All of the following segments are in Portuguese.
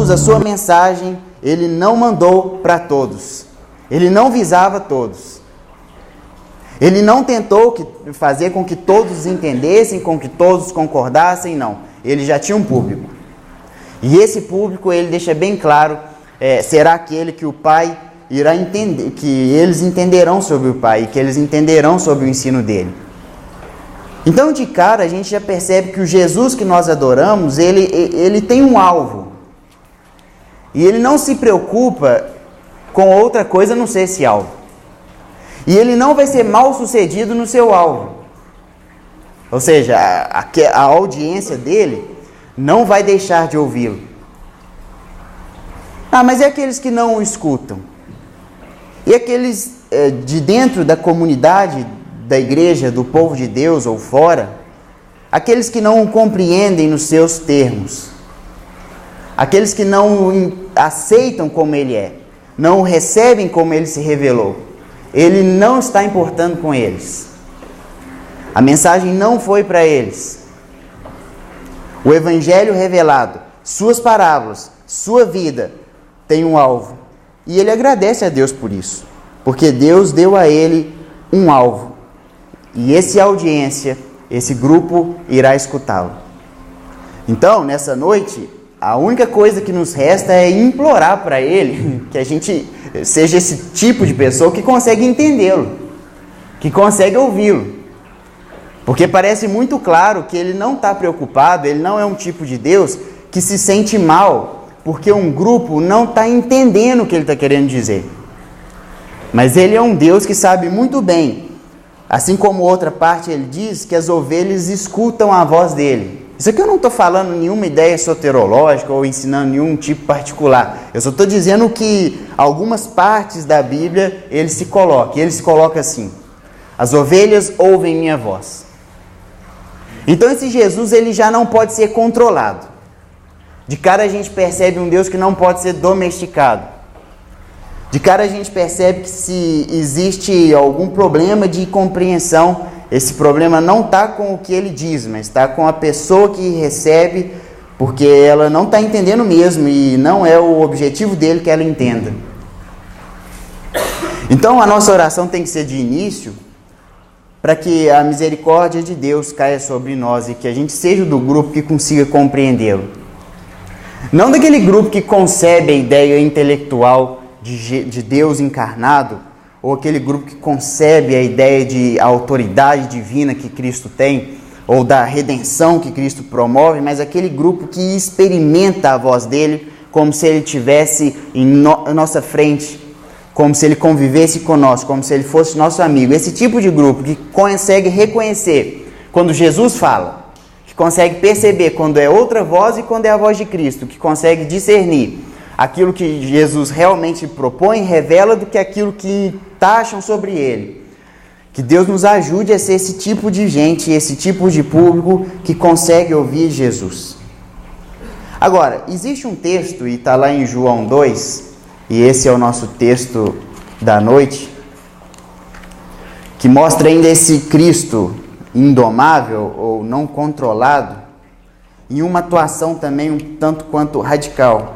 Jesus, a sua mensagem, ele não mandou para todos. Ele não visava todos. Ele não tentou fazer com que todos entendessem, com que todos concordassem, não. Ele já tinha um público. E esse público, ele deixa bem claro, será aquele que o Pai irá entender, que eles entenderão sobre o Pai, e que eles entenderão sobre o ensino dele. Então, de cara, a gente já percebe que o Jesus que nós adoramos, ele tem um alvo. E ele não se preocupa com outra coisa a não ser esse alvo. E ele não vai ser mal sucedido no seu alvo. Ou seja, a audiência dele não vai deixar de ouvi-lo. Mas e aqueles que não o escutam? E aqueles de dentro da comunidade, da igreja, do povo de Deus ou fora? Aqueles que não o compreendem nos seus termos? Aqueles que não o aceitam como ele é? Não o recebem como ele se revelou? Ele não está importando com eles. A mensagem não foi para eles. O evangelho revelado, suas parábolas, sua vida, tem um alvo. E ele agradece a Deus por isso. Porque Deus deu a ele um alvo. E essa audiência, esse grupo irá escutá-lo. Então, nessa noite, a única coisa que nos resta é implorar para ele que a gente seja esse tipo de pessoa que consegue entendê-lo, que consegue ouvi-lo. Porque parece muito claro que ele não está preocupado, ele não é um tipo de Deus que se sente mal porque um grupo não está entendendo o que ele está querendo dizer. Mas ele é um Deus que sabe muito bem, assim como outra parte ele diz que as ovelhas escutam a voz dele. Isso aqui eu não estou falando nenhuma ideia soterológica ou ensinando nenhum tipo particular. Eu só estou dizendo que algumas partes da Bíblia ele se coloca assim: as ovelhas ouvem minha voz. Então esse Jesus ele já não pode ser controlado. De cara a gente percebe um Deus que não pode ser domesticado. De cara a gente percebe que se existe algum problema de compreensão, esse problema não está com o que ele diz, mas está com a pessoa que recebe, porque ela não está entendendo mesmo e não é o objetivo dele que ela entenda. Então a nossa oração tem que ser de início para que a misericórdia de Deus caia sobre nós e que a gente seja do grupo que consiga compreendê-lo. Não daquele grupo que concebe a ideia intelectual de Deus encarnado, ou aquele grupo que concebe a ideia de autoridade divina que Cristo tem, ou da redenção que Cristo promove, mas aquele grupo que experimenta a voz dele como se ele estivesse em nossa frente, como se ele convivesse conosco, como se ele fosse nosso amigo. Esse tipo de grupo que consegue reconhecer quando Jesus fala, que consegue perceber quando é outra voz e quando é a voz de Cristo, que consegue discernir aquilo que Jesus realmente propõe, revela do que aquilo que taxam sobre ele. Que Deus nos ajude a ser esse tipo de gente, esse tipo de público que consegue ouvir Jesus. Agora, existe um texto, e está lá em João 2, e esse é o nosso texto da noite, que mostra ainda esse Cristo indomável ou não controlado, em uma atuação também um tanto quanto radical.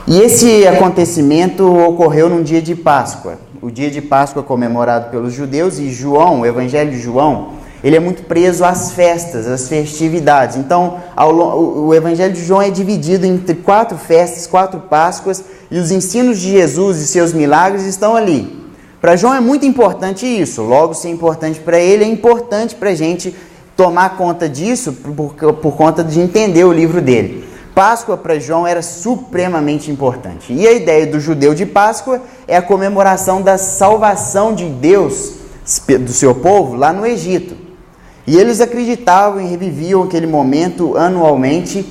E esse acontecimento ocorreu num dia de Páscoa. O dia de Páscoa é comemorado pelos judeus e João, o Evangelho de João, ele é muito preso às festas, às festividades. Então, o Evangelho de João é dividido entre 4 festas, 4 Páscoas, e os ensinos de Jesus e seus milagres estão ali. Para João é muito importante isso, logo se é importante para ele, é importante para a gente tomar conta disso por conta de entender o livro dele. Páscoa para João era supremamente importante. E a ideia do judeu de Páscoa é a comemoração da salvação de Deus, do seu povo, lá no Egito. E eles acreditavam e reviviam aquele momento anualmente,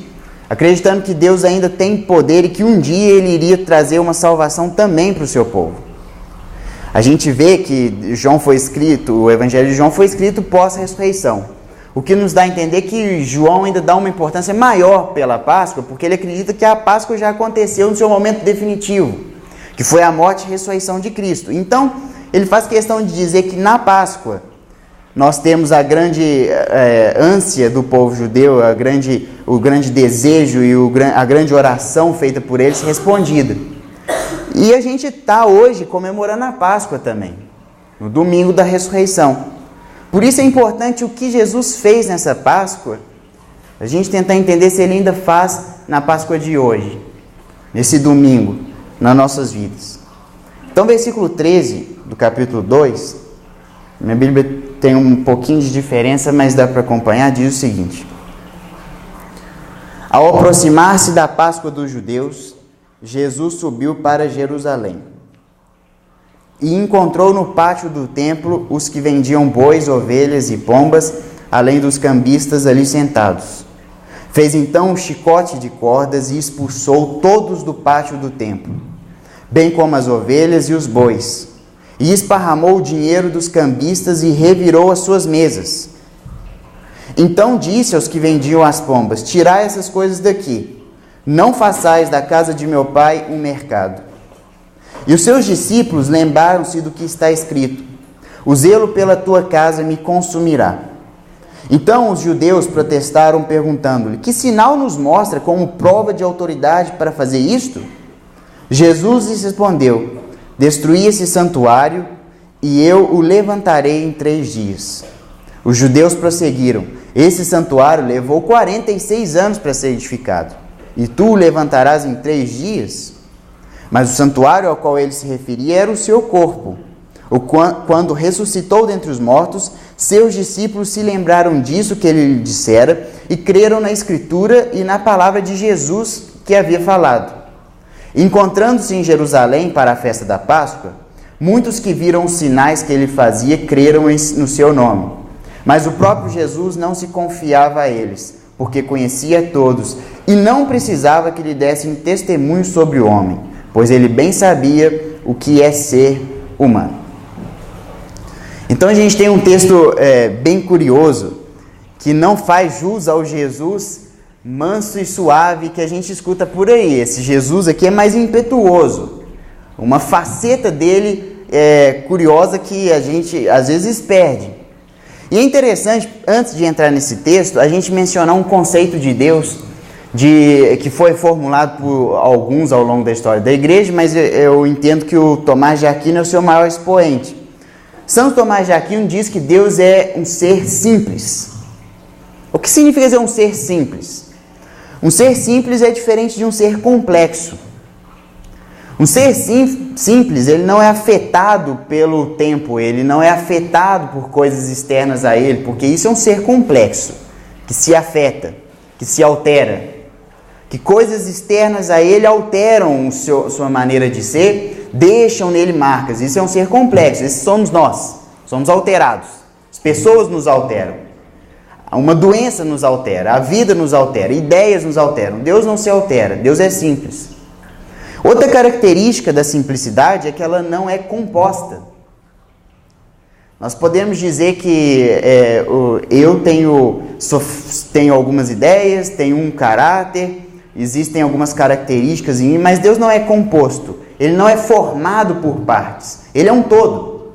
acreditando que Deus ainda tem poder e que um dia ele iria trazer uma salvação também para o seu povo. A gente vê que o Evangelho de João foi escrito pós-ressurreição. O que nos dá a entender que João ainda dá uma importância maior pela Páscoa, porque ele acredita que a Páscoa já aconteceu no seu momento definitivo, que foi a morte e ressurreição de Cristo. Então, ele faz questão de dizer que na Páscoa, nós temos a grande ânsia do povo judeu, o grande desejo e a grande oração feita por eles respondida. E a gente está hoje comemorando a Páscoa também, no domingo da ressurreição. Por isso é importante o que Jesus fez nessa Páscoa, a gente tentar entender se ele ainda faz na Páscoa de hoje, nesse domingo, nas nossas vidas. Então, versículo 13 do capítulo 2, minha Bíblia tem um pouquinho de diferença, mas dá para acompanhar, diz o seguinte: ao aproximar-se da Páscoa dos judeus, Jesus subiu para Jerusalém e encontrou no pátio do templo os que vendiam bois, ovelhas e pombas, além dos cambistas ali sentados. Fez então um chicote de cordas e expulsou todos do pátio do templo, bem como as ovelhas e os bois, e esparramou o dinheiro dos cambistas e revirou as suas mesas. Então disse aos que vendiam as pombas: tirai essas coisas daqui, não façais da casa de meu pai um mercado. E os seus discípulos lembraram-se do que está escrito: o zelo pela tua casa me consumirá. Então os judeus protestaram, perguntando-lhe: que sinal nos mostra como prova de autoridade para fazer isto? Jesus lhes respondeu: destruí esse santuário e eu o levantarei em 3 dias. Os judeus prosseguiram: esse santuário levou 46 anos para ser edificado, e tu o levantarás em 3 dias? Mas o santuário ao qual ele se referia era o seu corpo. Quando ressuscitou dentre os mortos, seus discípulos se lembraram disso que ele lhe dissera e creram na Escritura e na palavra de Jesus que havia falado. Encontrando-se em Jerusalém para a festa da Páscoa, muitos que viram os sinais que ele fazia creram no seu nome. Mas o próprio Jesus não se confiava a eles, porque conhecia todos e não precisava que lhe dessem testemunho sobre o homem, pois ele bem sabia o que é ser humano. Então a gente tem um texto bem curioso, que não faz jus ao Jesus manso e suave que a gente escuta por aí. Esse Jesus aqui é mais impetuoso. Uma faceta dele curiosa que a gente às vezes perde. E é interessante, antes de entrar nesse texto, a gente mencionar um conceito de Deus que foi formulado por alguns ao longo da história da igreja, mas eu entendo que o Tomás de Aquino é o seu maior expoente. Santo Tomás de Aquino diz que Deus é um ser simples. O que significa dizer um ser simples? Um ser simples é diferente de um ser complexo. Um ser simples, ele não é afetado pelo tempo, ele não é afetado por coisas externas a ele, porque isso é um ser complexo, que se afeta, que se altera, que coisas externas a ele alteram sua maneira de ser, deixam nele marcas. Isso é um ser complexo, esse somos nós, somos alterados, as pessoas nos alteram. Uma doença nos altera, a vida nos altera, ideias nos alteram. Deus não se altera, Deus é simples. Outra característica da simplicidade é que ela não é composta. Nós podemos dizer que eu tenho algumas ideias, tenho um caráter, existem algumas características em mim, mas Deus não é composto. Ele não é formado por partes. Ele é um todo.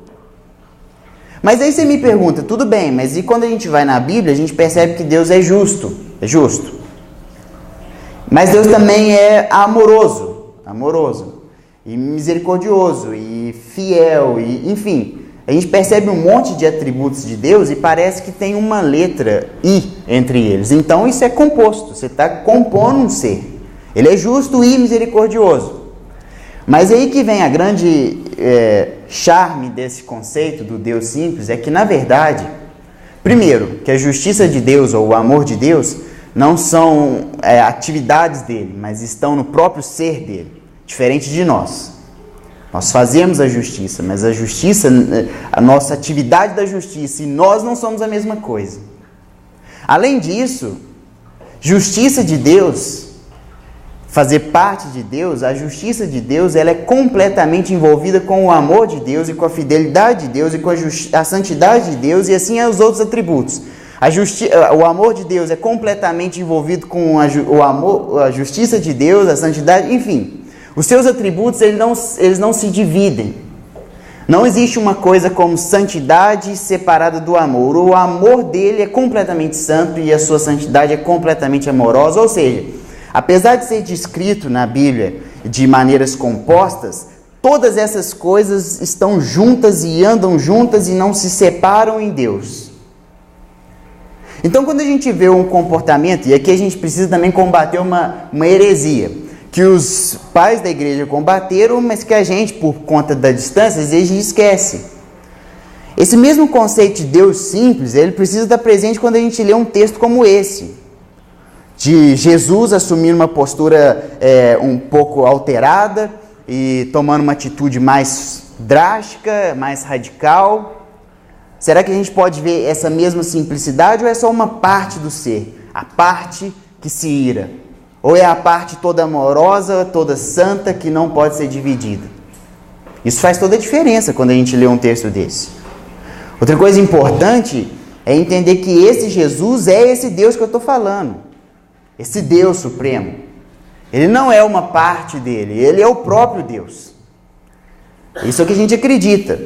Mas aí você me pergunta, tudo bem, mas e quando a gente vai na Bíblia, a gente percebe que Deus é justo. É justo. Mas Deus também é amoroso e misericordioso e fiel, e enfim. A gente percebe um monte de atributos de Deus e parece que tem uma letra I entre eles. Então isso é composto, você está compondo um ser. Ele é justo e misericordioso. Mas aí que vem a grande charme desse conceito do Deus simples, é que na verdade, primeiro, que a justiça de Deus ou o amor de Deus não são atividades dele, mas estão no próprio ser dele, diferente de nós. Nós fazemos a justiça, mas a justiça, a nossa atividade da justiça e nós não somos a mesma coisa. Além disso, justiça de Deus, fazer parte de Deus, a justiça de Deus, ela é completamente envolvida com o amor de Deus e com a fidelidade de Deus e com a santidade de Deus e assim os outros atributos. O amor de Deus é completamente envolvido com a justiça de Deus, a santidade, enfim. Os seus atributos, eles não se dividem. Não existe uma coisa como santidade separada do amor. O amor dele é completamente santo e a sua santidade é completamente amorosa. Ou seja, apesar de ser descrito na Bíblia de maneiras compostas, todas essas coisas estão juntas e andam juntas e não se separam em Deus. Então, quando a gente vê um comportamento, e aqui a gente precisa também combater uma heresia, que os pais da igreja combateram, mas que a gente, por conta da distância, às vezes esquece. Esse mesmo conceito de Deus simples, ele precisa estar presente quando a gente lê um texto como esse, de Jesus assumindo uma postura um pouco alterada e tomando uma atitude mais drástica, mais radical. Será que a gente pode ver essa mesma simplicidade ou é só uma parte do ser? A parte que se ira? Ou é a parte toda amorosa, toda santa, que não pode ser dividida? Isso faz toda a diferença quando a gente lê um texto desse. Outra coisa importante é entender que esse Jesus é esse Deus que eu estou falando. Esse Deus supremo. Ele não é uma parte dele, ele é o próprio Deus. Isso é o que a gente acredita.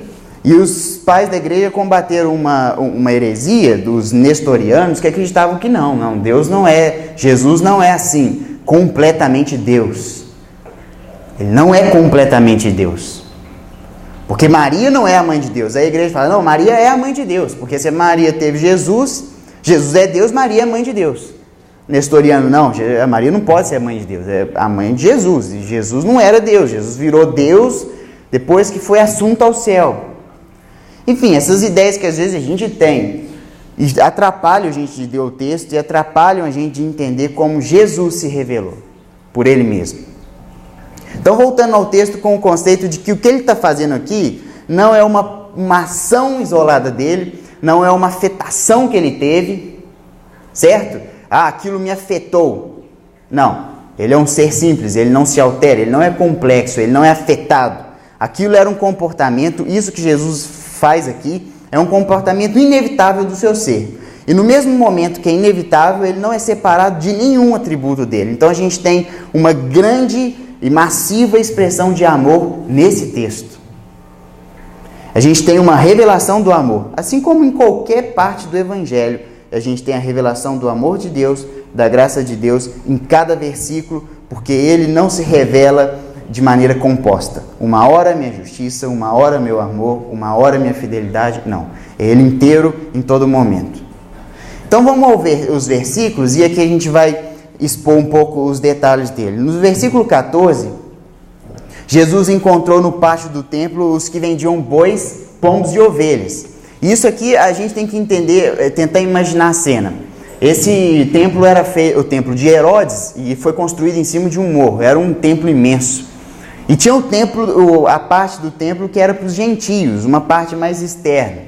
E os pais da igreja combateram uma heresia dos nestorianos que acreditavam que não, Deus não é, Jesus não é assim, completamente Deus. Ele não é completamente Deus. Porque Maria não é a mãe de Deus. Aí a igreja fala, não, Maria é a mãe de Deus. Porque se Maria teve Jesus, Jesus é Deus, Maria é a mãe de Deus. Nestoriano, não, a Maria não pode ser a mãe de Deus, é a mãe de Jesus. E Jesus não era Deus, Jesus virou Deus depois que foi assunto ao céu. Enfim, essas ideias que às vezes a gente tem atrapalham a gente de ler o texto e atrapalham a gente de entender como Jesus se revelou por ele mesmo. Então, voltando ao texto com o conceito de que o que ele está fazendo aqui não é uma ação isolada dele, não é uma afetação que ele teve, certo? Aquilo me afetou. Não, ele é um ser simples, ele não se altera, ele não é complexo, ele não é afetado. Aquilo era um comportamento, isso que Jesus faz aqui, é um comportamento inevitável do seu ser. E no mesmo momento que é inevitável, ele não é separado de nenhum atributo dele. Então a gente tem uma grande e massiva expressão de amor nesse texto. A gente tem uma revelação do amor, assim como em qualquer parte do Evangelho, a gente tem a revelação do amor de Deus, da graça de Deus, em cada versículo, porque ele não se revela de maneira composta. Uma hora minha justiça, uma hora meu amor, uma hora minha fidelidade. Não, é ele inteiro em todo momento. Então vamos ver os versículos e aqui a gente vai expor um pouco os detalhes dele. No versículo 14, Jesus encontrou no pátio do templo os que vendiam bois, pombos e ovelhas. Isso aqui a gente tem que entender, tentar imaginar a cena. Esse templo era o templo de Herodes e foi construído em cima de um morro. Era um templo imenso. E tinha o templo, a parte do templo que era para os gentios, uma parte mais externa.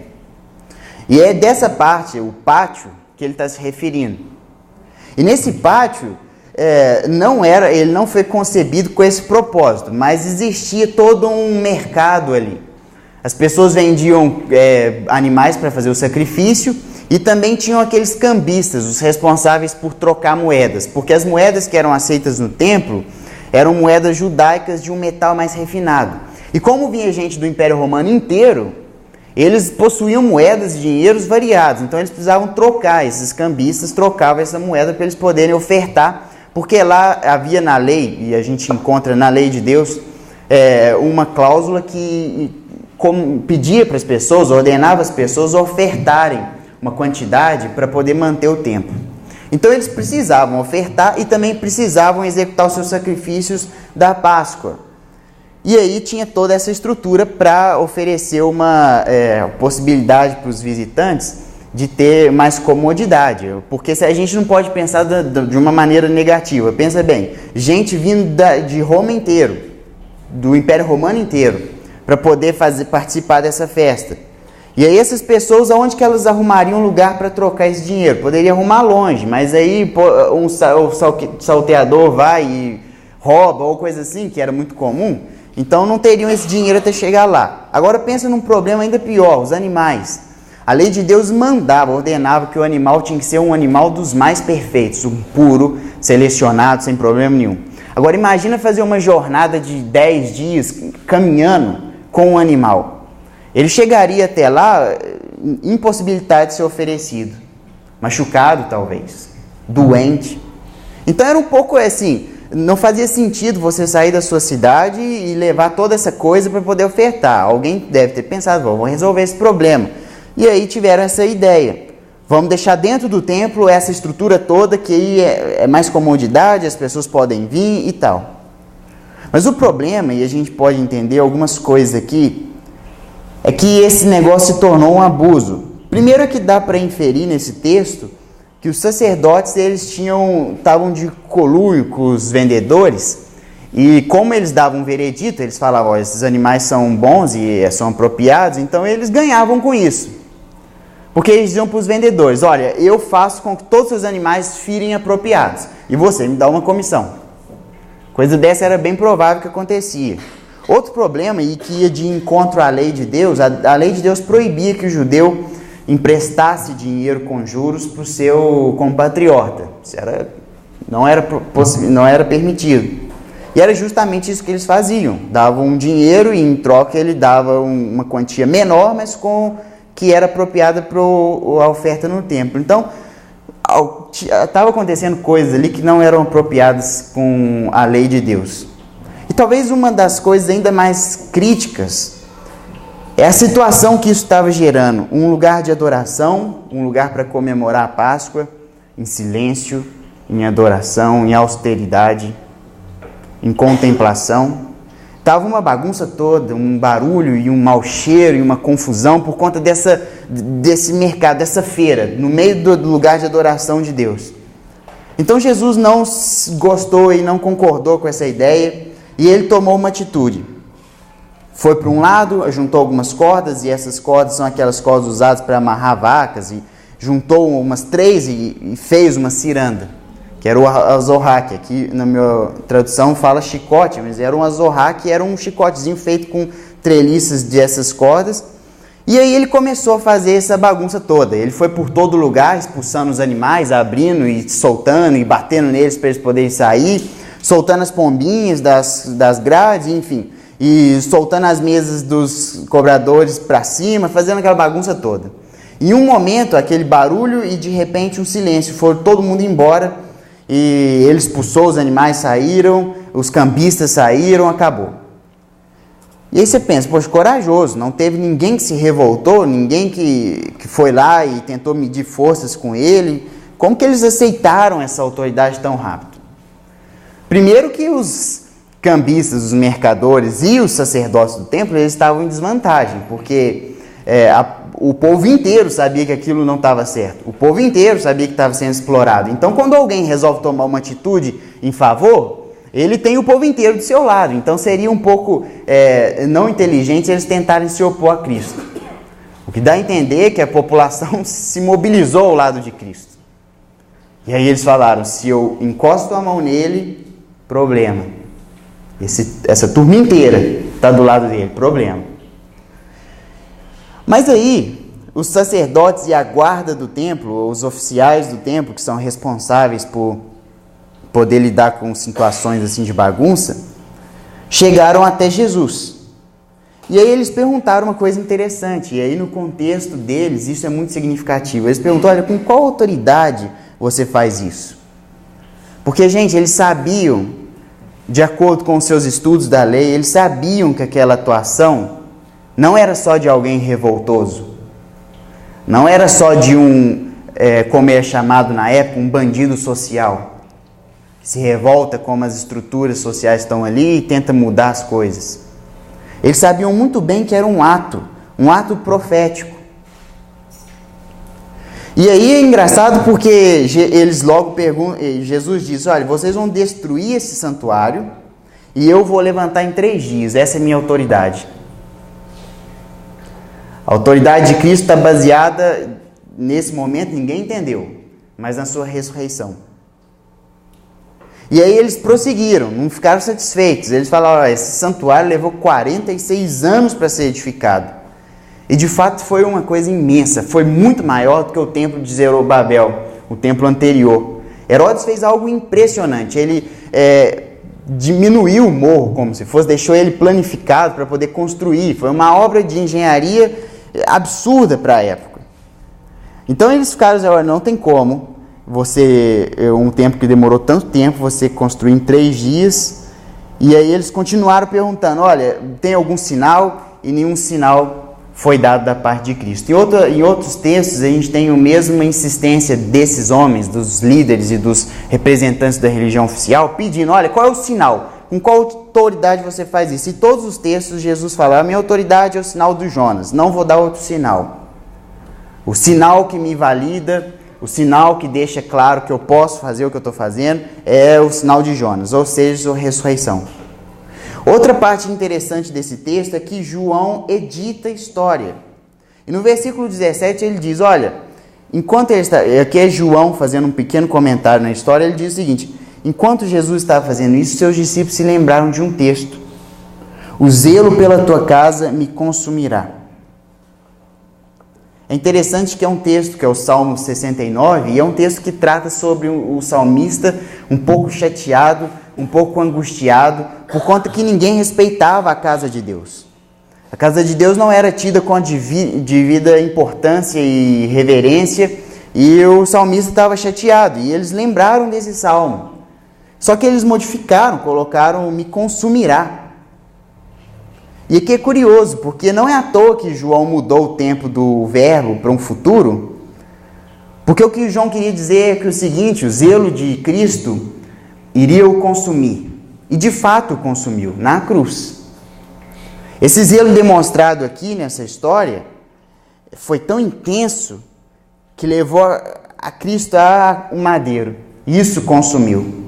E é dessa parte, o pátio, que ele está se referindo. E nesse pátio, ele não foi concebido com esse propósito, mas existia todo um mercado ali. As pessoas vendiam animais para fazer o sacrifício e também tinham aqueles cambistas, os responsáveis por trocar moedas, porque as moedas que eram aceitas no templo eram moedas judaicas de um metal mais refinado. E como vinha gente do Império Romano inteiro, eles possuíam moedas e dinheiros variados, então eles precisavam trocar, esses cambistas trocavam essa moeda para eles poderem ofertar, porque lá havia na lei, e a gente encontra na lei de Deus, uma cláusula que pedia para as pessoas, ordenava as pessoas a ofertarem uma quantidade para poder manter o templo. Então eles precisavam ofertar e também precisavam executar os seus sacrifícios da Páscoa. E aí tinha toda essa estrutura para oferecer uma possibilidade para os visitantes de ter mais comodidade. Porque a gente não pode pensar de uma maneira negativa. Pensa bem, gente vindo de Roma inteiro, do Império Romano inteiro, para poder participar dessa festa. E aí essas pessoas, aonde que elas arrumariam um lugar para trocar esse dinheiro? Poderia arrumar longe, mas aí o salteador vai e rouba ou coisa assim, que era muito comum. Então não teriam esse dinheiro até chegar lá. Agora pensa num problema ainda pior, os animais. A lei de Deus ordenava que o animal tinha que ser um animal dos mais perfeitos, um puro, selecionado, sem problema nenhum. Agora imagina fazer uma jornada de 10 dias caminhando com um animal. ele chegaria até lá impossibilitado de ser oferecido, machucado talvez, doente. Então era um pouco assim, não fazia sentido você sair da sua cidade e levar toda essa coisa para poder ofertar. Alguém deve ter pensado, vamos resolver esse problema. E aí tiveram essa ideia. Vamos deixar dentro do templo essa estrutura toda, que aí é mais comodidade, as pessoas podem vir e tal. Mas o problema, e a gente pode entender algumas coisas aqui, é que esse negócio se tornou um abuso. Primeiro é que dá para inferir nesse texto que os sacerdotes estavam de conluio com os vendedores, e como eles davam um veredito, eles falavam, esses animais são bons e são apropriados, então eles ganhavam com isso. Porque eles diziam para os vendedores, olha, eu faço com que todos os seus animais firem apropriados, e você me dá uma comissão. Coisa dessa era bem provável que acontecia. Outro problema, e que ia de encontro à lei de Deus, a lei de Deus proibia que o judeu emprestasse dinheiro com juros para o seu compatriota. Isso não era permitido. E era justamente isso que eles faziam. Davam um dinheiro e em troca ele dava uma quantia menor, mas que era apropriada para a oferta no templo. Então, estava acontecendo coisas ali que não eram apropriadas com a lei de Deus. E talvez uma das coisas ainda mais críticas é a situação que isso estava gerando. Um lugar de adoração, um lugar para comemorar a Páscoa, em silêncio, em adoração, em austeridade, em contemplação. Estava uma bagunça toda, um barulho e um mau cheiro e uma confusão por conta desse mercado, dessa feira, no meio do lugar de adoração de Deus. Então Jesus não gostou e não concordou com essa ideia e ele tomou uma atitude. Foi para um lado, juntou algumas cordas, e essas cordas são aquelas cordas usadas para amarrar vacas, e juntou umas 3 e fez uma ciranda, que era o azorraque. Aqui na minha tradução fala chicote, mas era um azorraque, era um chicotezinho feito com treliças dessas cordas. E aí ele começou a fazer essa bagunça toda. Ele foi por todo lugar, expulsando os animais, abrindo e soltando e batendo neles para eles poderem sair, soltando as pombinhas das grades, enfim, e soltando as mesas dos cobradores para cima, fazendo aquela bagunça toda. Em um momento, aquele barulho e de repente um silêncio, foi todo mundo embora e ele expulsou, os animais saíram, os cambistas saíram, acabou. E aí você pensa, poxa, corajoso, não teve ninguém que se revoltou, ninguém que foi lá e tentou medir forças com ele. Como que eles aceitaram essa autoridade tão rápido? Primeiro que os cambistas, os mercadores e os sacerdotes do templo, eles estavam em desvantagem, porque o povo inteiro sabia que aquilo não estava certo. O povo inteiro sabia que estava sendo explorado. Então, quando alguém resolve tomar uma atitude em favor, ele tem o povo inteiro do seu lado. Então, seria um pouco não inteligente eles tentarem se opor a Cristo. O que dá a entender é que a população se mobilizou ao lado de Cristo. E aí eles falaram, se eu encosto a mão nele, problema. Essa turma inteira está do lado dele, problema. Mas aí, os sacerdotes e a guarda do templo, os oficiais do templo, que são responsáveis por poder lidar com situações assim de bagunça, chegaram até Jesus. E aí eles perguntaram uma coisa interessante, e aí no contexto deles isso é muito significativo. Eles perguntaram, olha, com qual autoridade você faz isso? Porque, gente, eles sabiam, de acordo com os seus estudos da lei, eles sabiam que aquela atuação não era só de alguém revoltoso, não era só de como é chamado na época, um bandido social, que se revolta como as estruturas sociais estão ali e tenta mudar as coisas. Eles sabiam muito bem que era um ato profético. E aí é engraçado porque eles logo perguntam, Jesus diz, olha, vocês vão destruir esse santuário e eu vou levantar em 3 dias, essa é a minha autoridade. A autoridade de Cristo está baseada, nesse momento ninguém entendeu, mas na sua ressurreição. E aí eles prosseguiram, não ficaram satisfeitos, eles falaram, olha, esse santuário levou 46 anos para ser edificado. E de fato foi uma coisa imensa, foi muito maior do que o templo de Zorobabel, o templo anterior. Herodes fez algo impressionante, ele diminuiu o morro, como se fosse, deixou ele planificado para poder construir. Foi uma obra de engenharia absurda para a época. Então eles ficaram dizendo, não tem como um tempo que demorou tanto tempo, você construir em 3 dias. E aí eles continuaram perguntando, olha, tem algum sinal? E nenhum sinal foi dado da parte de Cristo. Em outros textos a gente tem a mesma insistência desses homens, dos líderes e dos representantes da religião oficial, pedindo, olha, qual é o sinal? Com qual autoridade você faz isso? E todos os textos Jesus fala, a minha autoridade é o sinal do Jonas, não vou dar outro sinal. O sinal que me valida, o sinal que deixa claro que eu posso fazer o que eu estou fazendo é o sinal de Jonas, ou seja, a ressurreição. Outra parte interessante desse texto é que João edita a história. E no versículo 17 ele diz, olha, enquanto ele está... Aqui é João fazendo um pequeno comentário na história, ele diz o seguinte, enquanto Jesus estava fazendo isso, seus discípulos se lembraram de um texto. O zelo pela tua casa me consumirá. É interessante que é um texto que é o Salmo 69, e é um texto que trata sobre o salmista um pouco chateado, um pouco angustiado, por conta que ninguém respeitava a casa de Deus. A casa de Deus não era tida com a devida importância e reverência, e o salmista estava chateado, e eles lembraram desse salmo. Só que eles modificaram, colocaram me consumirá. E aqui é curioso, porque não é à toa que João mudou o tempo do verbo para um futuro, porque o que João queria dizer é que o seguinte, o zelo de Cristo iria o consumir. E de fato o consumiu, na cruz. Esse zelo demonstrado aqui nessa história foi tão intenso que levou a Cristo a um madeiro. Isso consumiu.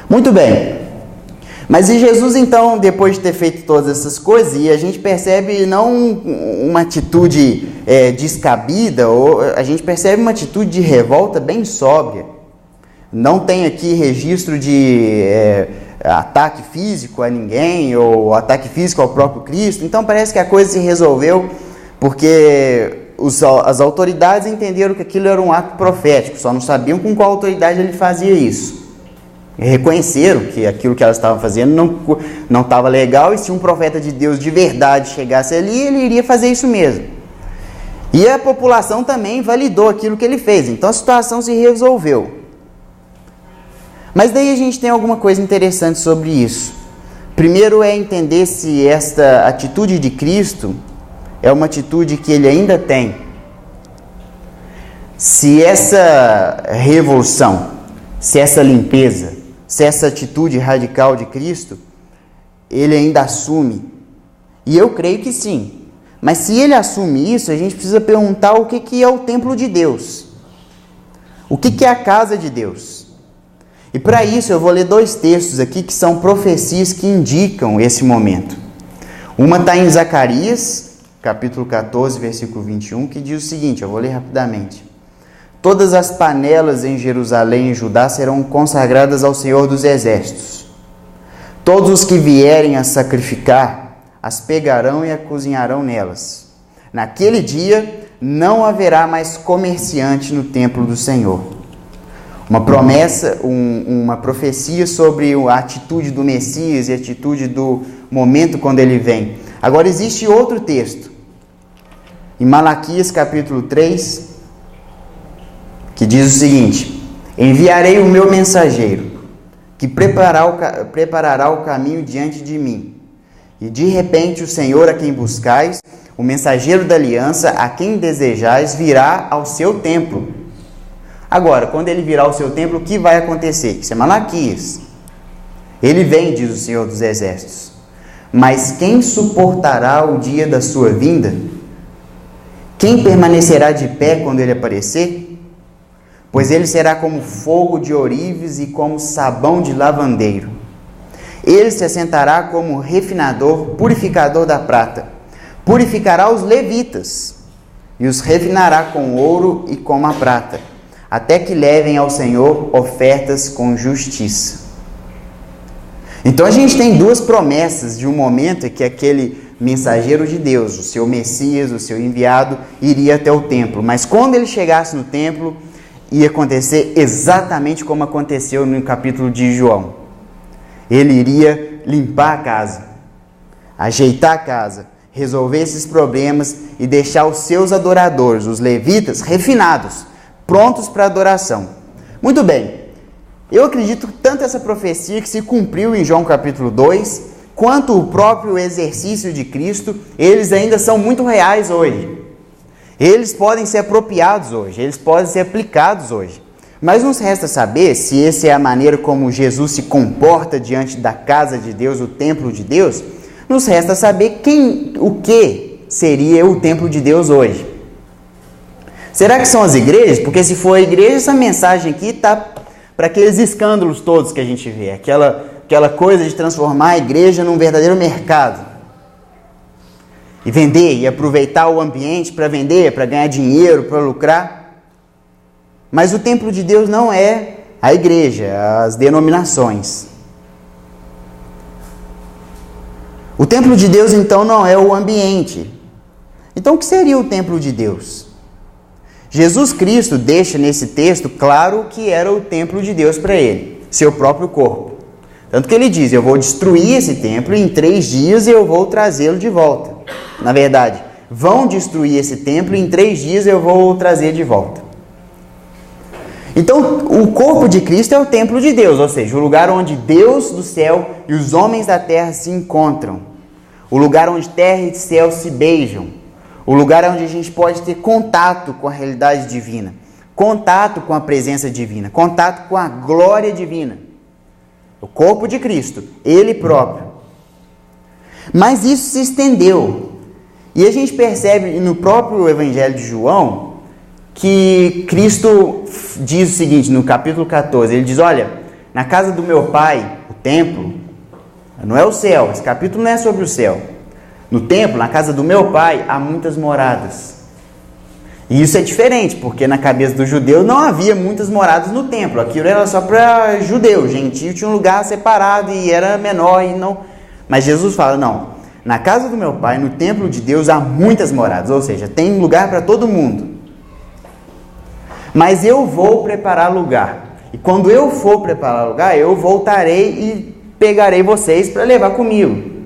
Muito bem. Mas e Jesus então, depois de ter feito todas essas coisas, e a gente percebe não uma atitude descabida, ou a gente percebe uma atitude de revolta bem sóbria. Não tem aqui registro de ataque físico a ninguém, ou ataque físico ao próprio Cristo. Então parece que a coisa se resolveu porque as autoridades entenderam que aquilo era um ato profético, só não sabiam com qual autoridade ele fazia isso. Reconheceram que aquilo que elas estavam fazendo não estava legal, e se um profeta de Deus de verdade chegasse ali, ele iria fazer isso mesmo. E a população também validou aquilo que ele fez, então a situação se resolveu. Mas daí a gente tem alguma coisa interessante sobre isso. Primeiro é entender se esta atitude de Cristo é uma atitude que ele ainda tem. Se essa revolução, se essa limpeza, se essa atitude radical de Cristo, ele ainda assume. E eu creio que sim. Mas se ele assume isso, a gente precisa perguntar o que é o templo de Deus. O que é a casa de Deus? E para isso eu vou ler 2 textos aqui que são profecias que indicam esse momento. Uma está em Zacarias, capítulo 14, versículo 21, que diz o seguinte, eu vou ler rapidamente. Todas as panelas em Jerusalém e Judá serão consagradas ao Senhor dos Exércitos. Todos os que vierem a sacrificar, as pegarão e a cozinharão nelas. Naquele dia não haverá mais comerciante no templo do Senhor. Uma promessa, uma profecia sobre a atitude do Messias e a atitude do momento quando ele vem. Agora existe outro texto, em Malaquias capítulo 3, que diz o seguinte, enviarei o meu mensageiro, que preparará o caminho diante de mim. E de repente o Senhor a quem buscais, o mensageiro da aliança, a quem desejais, virá ao seu templo. Agora, quando ele virá ao seu templo, o que vai acontecer? Isso é Malaquias. Ele vem, diz o Senhor dos Exércitos. Mas quem suportará o dia da sua vinda? Quem permanecerá de pé quando ele aparecer? Pois ele será como fogo de ourives e como sabão de lavandeiro. Ele se assentará como refinador, purificador da prata. Purificará os levitas e os refinará com ouro e com a prata, até que levem ao Senhor ofertas com justiça. Então a gente tem 2 promessas de um momento em que aquele mensageiro de Deus, o seu Messias, o seu enviado, iria até o templo. Mas quando ele chegasse no templo, ia acontecer exatamente como aconteceu no capítulo de João. Ele iria limpar a casa, ajeitar a casa, resolver esses problemas e deixar os seus adoradores, os levitas, refinados, prontos para adoração. Muito bem, eu acredito que tanto essa profecia que se cumpriu em João capítulo 2, quanto o próprio exercício de Cristo, eles ainda são muito reais hoje. Eles podem ser apropriados hoje, eles podem ser aplicados hoje. Mas nos resta saber se essa é a maneira como Jesus se comporta diante da casa de Deus, o templo de Deus. Nos resta saber o que seria o templo de Deus hoje. Será que são as igrejas? Porque se for a igreja, essa mensagem aqui está para aqueles escândalos todos que a gente vê. Aquela coisa de transformar a igreja num verdadeiro mercado. E vender, e aproveitar o ambiente para vender, para ganhar dinheiro, para lucrar. Mas o templo de Deus não é a igreja, as denominações. O templo de Deus, então, não é o ambiente. Então, o que seria o templo de Deus? Jesus Cristo deixa nesse texto claro que era o templo de Deus para ele, seu próprio corpo. Tanto que ele diz, eu vou destruir esse templo e em 3 dias eu vou trazê-lo de volta. Na verdade, vão destruir esse templo e em 3 dias eu vou trazer de volta. Então, o corpo de Cristo é o templo de Deus, ou seja, o lugar onde Deus do céu e os homens da terra se encontram. O lugar onde terra e céu se beijam. O lugar onde a gente pode ter contato com a realidade divina, contato com a presença divina, contato com a glória divina. O corpo de Cristo, Ele próprio. Mas isso se estendeu. E a gente percebe no próprio Evangelho de João que Cristo diz o seguinte, no capítulo 14, ele diz, olha, na casa do meu pai, o templo, não é o céu, esse capítulo não é sobre o céu. No templo, na casa do meu pai, há muitas moradas. E isso é diferente, porque na cabeça do judeu não havia muitas moradas no templo. Aquilo era só para judeu, gentio tinha um lugar separado e era menor e não. Mas Jesus fala, não, na casa do meu pai, no templo de Deus, há muitas moradas, ou seja, tem lugar para todo mundo. Mas eu vou preparar lugar. E quando eu for preparar lugar, eu voltarei e pegarei vocês para levar comigo.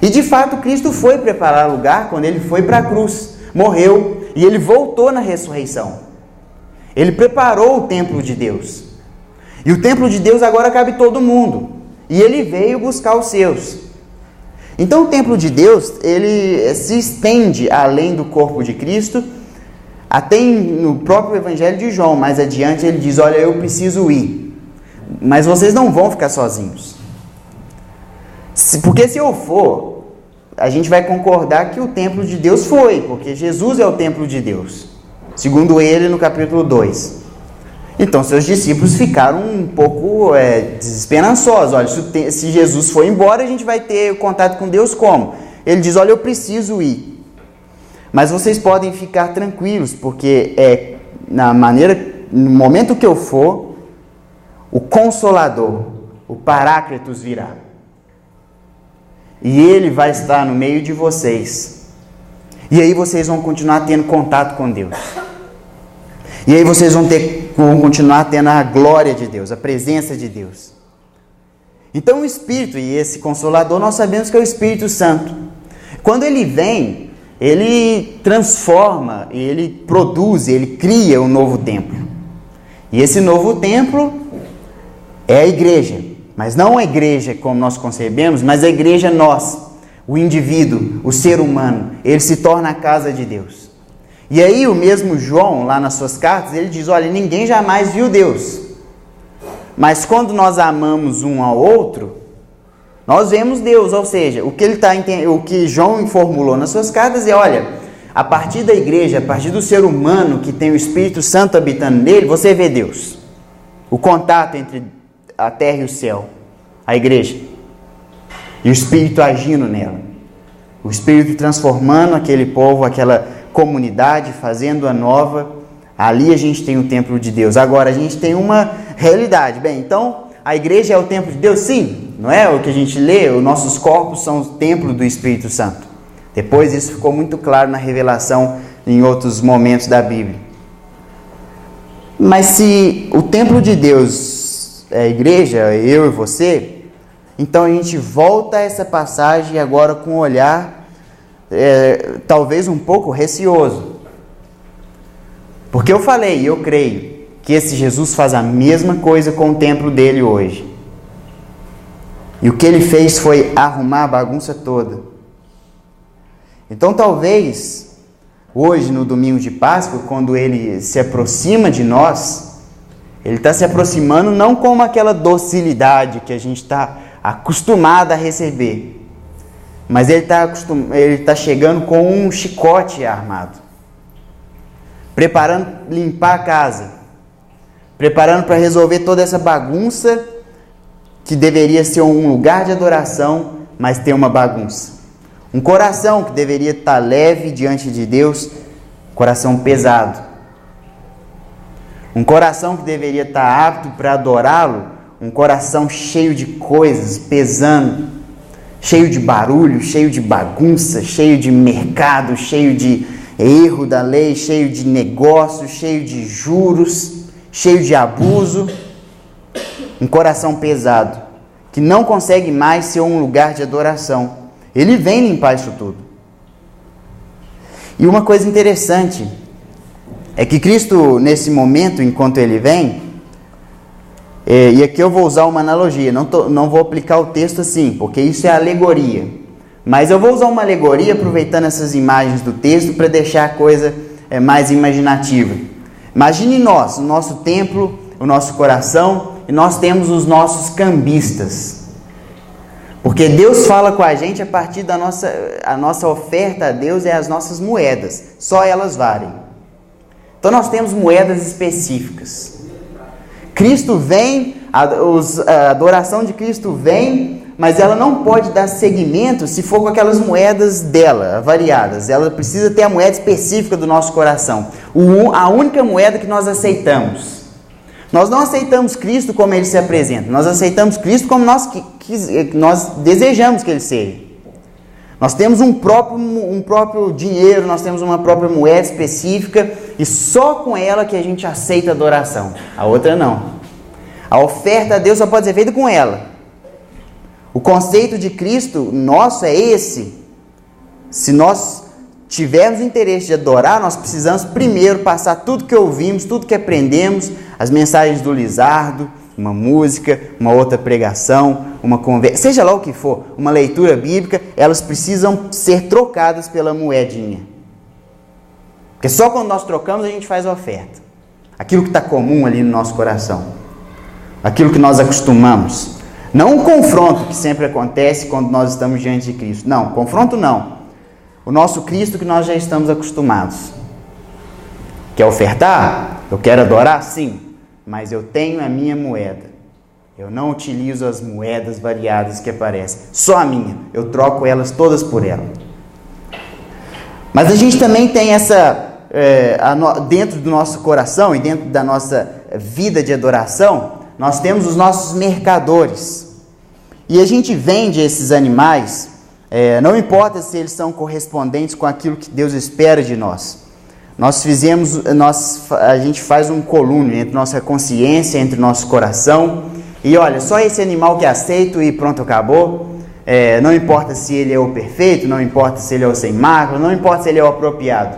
E de fato, Cristo foi preparar lugar quando ele foi para a cruz, morreu e ele voltou na ressurreição. Ele preparou o templo de Deus. E o templo de Deus agora cabe todo mundo. E ele veio buscar os seus. Então o templo de Deus, ele se estende além do corpo de Cristo. Até no próprio Evangelho de João, mais adiante, ele diz, olha, eu preciso ir, mas vocês não vão ficar sozinhos. Porque se eu for, a gente vai concordar que o templo de Deus foi, porque Jesus é o templo de Deus, segundo ele no capítulo 2. Então, seus discípulos ficaram um pouco desesperançosos. Olha, se Jesus for embora, a gente vai ter contato com Deus como? Ele diz, olha, eu preciso ir. Mas vocês podem ficar tranquilos, porque no momento que eu for, o Consolador, o Paráclitos virá. E ele vai estar no meio de vocês. E aí vocês vão continuar tendo contato com Deus. E aí vocês vão continuar tendo a glória de Deus, a presença de Deus. Então o Espírito, e esse Consolador, nós sabemos que é o Espírito Santo. Quando ele vem, ele transforma, ele produz, ele cria um novo templo. E esse novo templo é a igreja. Mas não a igreja como nós concebemos, mas a igreja nós, o indivíduo, o ser humano. Ele se torna a casa de Deus. E aí o mesmo João, lá nas suas cartas, ele diz, olha, ninguém jamais viu Deus. Mas quando nós amamos um ao outro, nós vemos Deus, ou seja, o que João formulou nas suas cartas é, olha, a partir da igreja, a partir do ser humano que tem o Espírito Santo habitando nele, você vê Deus. O contato entre a terra e o céu, a igreja. E o Espírito agindo nela. O Espírito transformando aquele povo, aquela comunidade, fazendo-a nova. Ali a gente tem o templo de Deus. Agora a gente tem uma realidade. Bem, então a igreja é o templo de Deus? Sim. Não é o que a gente lê? Os nossos corpos são o templo do Espírito Santo. Depois isso ficou muito claro na revelação em outros momentos da Bíblia. Mas se o templo de Deus é a igreja, eu e você, Então a gente volta a essa passagem agora com um olhar talvez um pouco receoso. Porque eu falei, e eu creio, que esse Jesus faz a mesma coisa com o templo dele hoje. E o que ele fez foi arrumar a bagunça toda. Então talvez, hoje no domingo de Páscoa, quando ele se aproxima de nós, ele está se aproximando não com aquela docilidade que a gente está acostumado a receber, mas ele está chegando com um chicote armado, preparando limpar a casa, preparando para resolver toda essa bagunça que deveria ser um lugar de adoração, mas tem uma bagunça. Um coração que deveria estar leve diante de Deus, coração pesado. Um coração que deveria estar apto para adorá-lo, um coração cheio de coisas, pesando, cheio de barulho, cheio de bagunça, cheio de mercado, cheio de erro da lei, cheio de negócios, cheio de juros, cheio de abuso. Um coração pesado, que não consegue mais ser um lugar de adoração. Ele vem limpar isso tudo. E uma coisa interessante é que Cristo, nesse momento, enquanto ele vem, e aqui eu vou usar uma analogia, não vou aplicar o texto assim, porque isso é alegoria. Mas eu vou usar uma alegoria aproveitando essas imagens do texto para deixar a coisa mais imaginativa. Imagine nós, o nosso templo, o nosso coração, e nós temos os nossos cambistas. Porque Deus fala com a gente a partir da nossa oferta a Deus é as nossas moedas. Só elas valem. Então nós temos moedas específicas. Cristo vem, a adoração de Cristo vem, mas ela não pode dar seguimento se for com aquelas moedas dela, variadas. Ela precisa ter a moeda específica do nosso coração. A única moeda que nós aceitamos. Nós não aceitamos Cristo como ele se apresenta. Nós aceitamos Cristo como nós desejamos que ele seja. Nós temos um próprio dinheiro, nós temos uma própria moeda específica e só com ela que a gente aceita a adoração. A outra não. A oferta a Deus só pode ser feita com ela. O conceito de Cristo nosso é esse. Se nós tivermos interesse de adorar, nós precisamos primeiro passar tudo que ouvimos, tudo que aprendemos, as mensagens do Lizardo, uma música, uma outra pregação, uma conversa, seja lá o que for, uma leitura bíblica, elas precisam ser trocadas pela moedinha. Porque só quando nós trocamos a gente faz a oferta. Aquilo que está comum ali no nosso coração. Aquilo que nós acostumamos. Não um confronto que sempre acontece quando nós estamos diante de Cristo. Não, confronto não. O nosso Cristo que nós já estamos acostumados. Quer ofertar? Eu quero adorar? Sim. Mas eu tenho a minha moeda. Eu não utilizo as moedas variadas que aparecem. Só a minha. Eu troco elas todas por ela. Mas a gente também tem dentro do nosso coração e dentro da nossa vida de adoração, nós temos os nossos mercadores. E a gente vende esses animais, não importa se eles são correspondentes com aquilo que Deus espera de nós. A gente faz um colúnio entre nossa consciência, entre nosso coração. E olha, só esse animal que aceito e pronto, acabou. Não importa se ele é o perfeito, não importa se ele é o sem mácula, não importa se ele é o apropriado.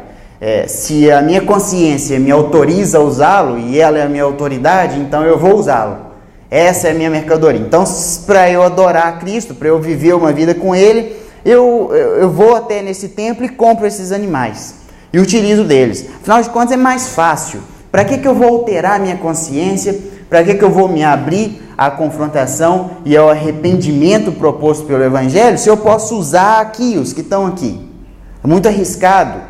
Se a minha consciência me autoriza a usá-lo e ela é a minha autoridade, então eu vou usá-lo. Essa é a minha mercadoria. Então, para eu adorar Cristo, para eu viver uma vida com Ele, eu vou até nesse templo e compro esses animais. E utilizo deles. Afinal de contas, é mais fácil. Para que eu vou alterar a minha consciência? Para que eu vou me abrir à confrontação e ao arrependimento proposto pelo Evangelho, se eu posso usar aqui, os que estão aqui? É muito arriscado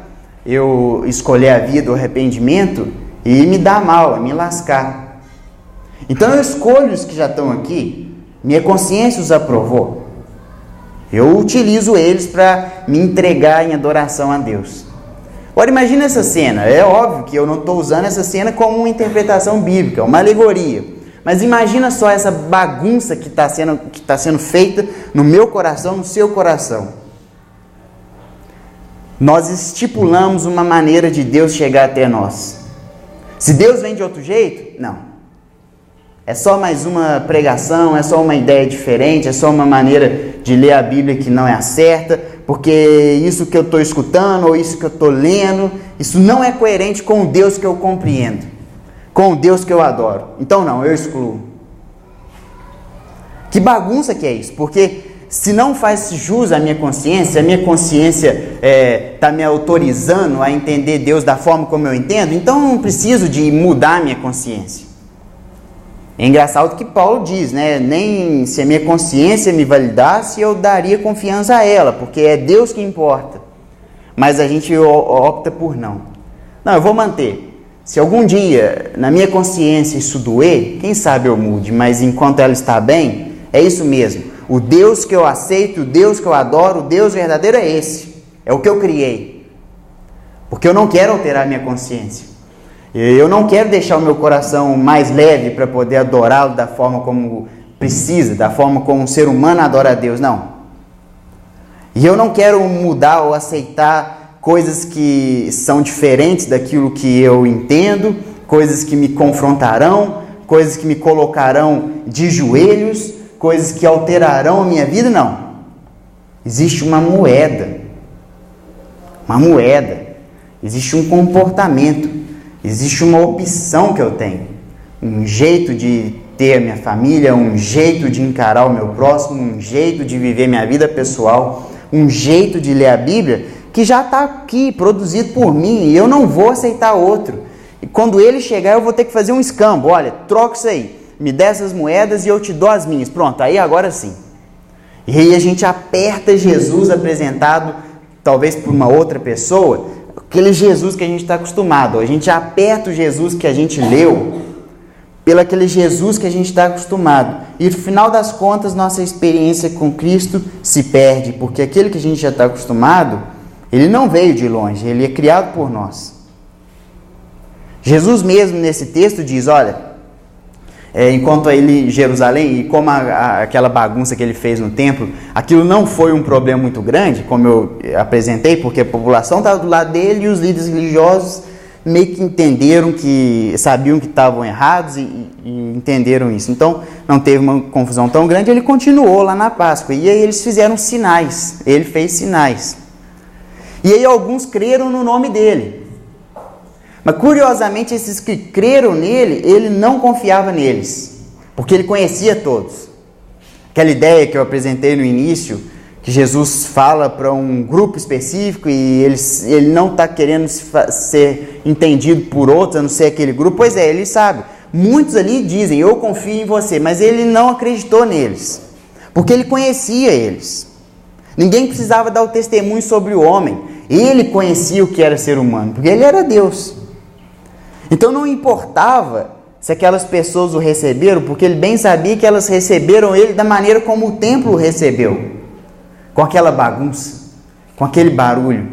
eu escolher a via do arrependimento e me dar mal, me lascar. Então eu escolho os que já estão aqui, minha consciência os aprovou. Eu utilizo eles para me entregar em adoração a Deus. Agora imagina essa cena, é óbvio que eu não estou usando essa cena como uma interpretação bíblica, uma alegoria. Mas imagina só essa bagunça que está sendo feita no meu coração, no seu coração. Nós estipulamos uma maneira de Deus chegar até nós. Se Deus vem de outro jeito, não. É só mais uma pregação, é só uma ideia diferente, é só uma maneira de ler a Bíblia que não é a certa, porque isso que eu estou escutando ou isso que eu estou lendo, isso não é coerente com o Deus que eu compreendo, com o Deus que eu adoro. Então não, eu excluo. Que bagunça que é isso? Porque se não faz jus à minha consciência, a minha consciência está me autorizando a entender Deus da forma como eu entendo, então eu não preciso de mudar a minha consciência. É engraçado que Paulo diz, né? Nem se a minha consciência me validasse, eu daria confiança a ela, porque é Deus que importa. Mas a gente opta por não. Não, eu vou manter. Se algum dia na minha consciência isso doer, quem sabe eu mude, mas enquanto ela está bem, é isso mesmo. O Deus que eu aceito, o Deus que eu adoro, o Deus verdadeiro é esse. É o que eu criei. Porque eu não quero alterar a minha consciência. Eu não quero deixar o meu coração mais leve para poder adorá-lo da forma como precisa, da forma como um ser humano adora a Deus, não. E eu não quero mudar ou aceitar coisas que são diferentes daquilo que eu entendo, coisas que me confrontarão, coisas que me colocarão de joelhos, coisas que alterarão a minha vida, não. Existe uma moeda, existe um comportamento, existe uma opção que eu tenho, um jeito de ter a minha família, um jeito de encarar o meu próximo, um jeito de viver minha vida pessoal, um jeito de ler a Bíblia que já está aqui, produzido por mim, e eu não vou aceitar outro. E quando ele chegar, eu vou ter que fazer um escambo. Olha, troca isso aí, me dê essas moedas e eu te dou as minhas. Pronto, aí agora sim. E aí a gente aperta Jesus apresentado, talvez por uma outra pessoa, aquele Jesus que a gente está acostumado. A gente aperta o Jesus que a gente leu pelo aquele Jesus que a gente está acostumado. E no final das contas, nossa experiência com Cristo se perde, porque aquele que a gente já está acostumado, ele não veio de longe, ele é criado por nós. Jesus mesmo nesse texto diz, olha, enquanto ele em Jerusalém, e como aquela bagunça que ele fez no templo, aquilo não foi um problema muito grande, como eu apresentei, porque a população estava do lado dele e os líderes religiosos meio que entenderam, que sabiam que estavam errados e entenderam isso. Então não teve uma confusão tão grande, ele continuou lá na Páscoa, e aí eles fizeram sinais, ele fez sinais. E aí alguns creram no nome dele. Mas curiosamente, esses que creram nele, ele não confiava neles, porque ele conhecia todos. Aquela ideia que eu apresentei no início, que Jesus fala para um grupo específico e ele não está querendo ser entendido por outros, a não ser aquele grupo. Pois é, ele sabe. Muitos ali dizem, eu confio em você, mas ele não acreditou neles, porque ele conhecia eles. Ninguém precisava dar o testemunho sobre o homem. Ele conhecia o que era ser humano, porque ele era Deus. Então não importava se aquelas pessoas o receberam, porque ele bem sabia que elas receberam ele da maneira como o templo o recebeu. Com aquela bagunça, com aquele barulho,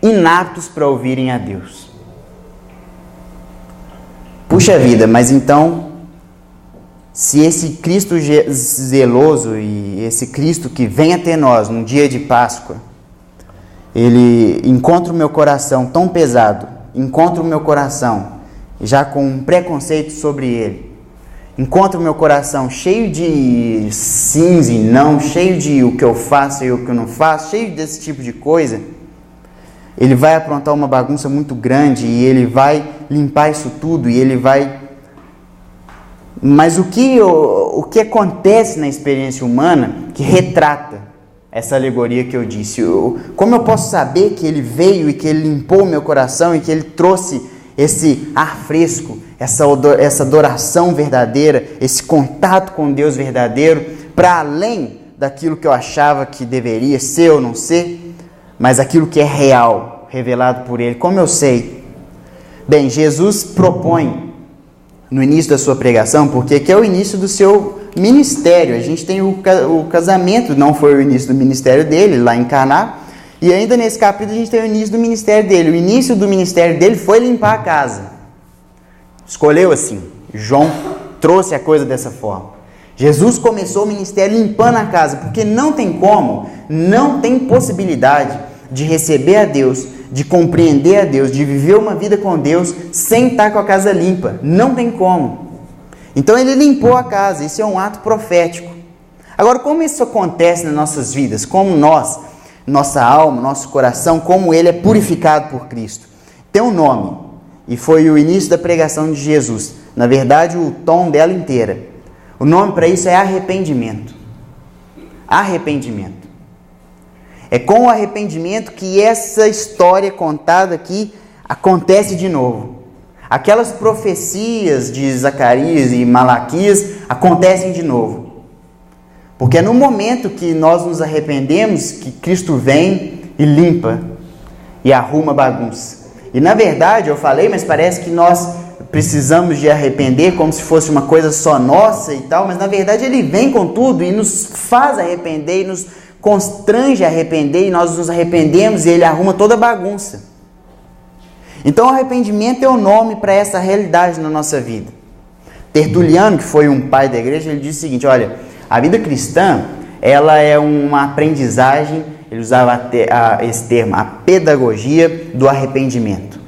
inaptos para ouvirem a Deus. Puxa vida, mas então, se esse Cristo zeloso e esse Cristo que vem até nós num dia de Páscoa, ele encontra o meu coração tão pesado, encontra o meu coração já com um preconceito sobre ele, encontra o meu coração cheio de sims e não, cheio de o que eu faço e o que eu não faço, cheio desse tipo de coisa, ele vai aprontar uma bagunça muito grande e ele vai limpar isso tudo e ele vai... Mas o que acontece na experiência humana que retrata essa alegoria que eu disse? Como eu posso saber que ele veio e que ele limpou o meu coração e que ele trouxe esse ar fresco, essa adoração verdadeira, esse contato com Deus verdadeiro, para além daquilo que eu achava que deveria ser ou não ser, mas aquilo que é real, revelado por Ele. Como eu sei? Bem, Jesus propõe no início da sua pregação, porque aqui é o início do seu ministério. A gente tem o casamento, não foi o início do ministério dele, lá em Caná, e ainda nesse capítulo a gente tem o início do ministério dele. O início do ministério dele foi limpar a casa. Escolheu assim. João trouxe a coisa dessa forma. Jesus começou o ministério limpando a casa, porque não tem como, não tem possibilidade de receber a Deus, de compreender a Deus, de viver uma vida com Deus sem estar com a casa limpa. Não tem como. Então ele limpou a casa, isso é um ato profético. Agora, como isso acontece nas nossas vidas? Como nós, nossa alma, nosso coração, como ele é purificado por Cristo? Tem um nome, e foi o início da pregação de Jesus. Na verdade, o tom dela inteira. O nome para isso é arrependimento. Arrependimento. É com o arrependimento que essa história contada aqui acontece de novo. Aquelas profecias de Zacarias e Malaquias acontecem de novo. Porque é no momento que nós nos arrependemos que Cristo vem e limpa e arruma a bagunça. E na verdade, eu falei, mas parece que nós precisamos de arrepender como se fosse uma coisa só nossa e tal, mas na verdade ele vem com tudo e nos faz arrepender e nos constrange a arrepender, e nós nos arrependemos e ele arruma toda a bagunça. Então o arrependimento é o nome para essa realidade na nossa vida. Tertuliano, que foi um pai da igreja, ele disse o seguinte: olha, a vida cristã, ela é uma aprendizagem, ele usava esse termo, a pedagogia do arrependimento.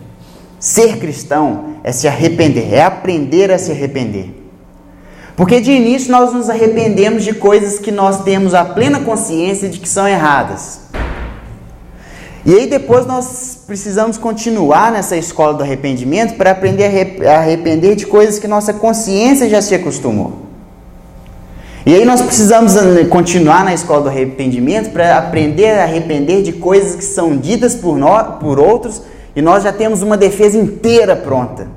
Ser cristão é se arrepender, é aprender a se arrepender. Porque de início nós nos arrependemos de coisas que nós temos a plena consciência de que são erradas. E aí depois nós precisamos continuar nessa escola do arrependimento para aprender a arrepender de coisas que nossa consciência já se acostumou. E aí nós precisamos continuar na escola do arrependimento para aprender a arrepender de coisas que são ditas por outros e nós já temos uma defesa inteira pronta.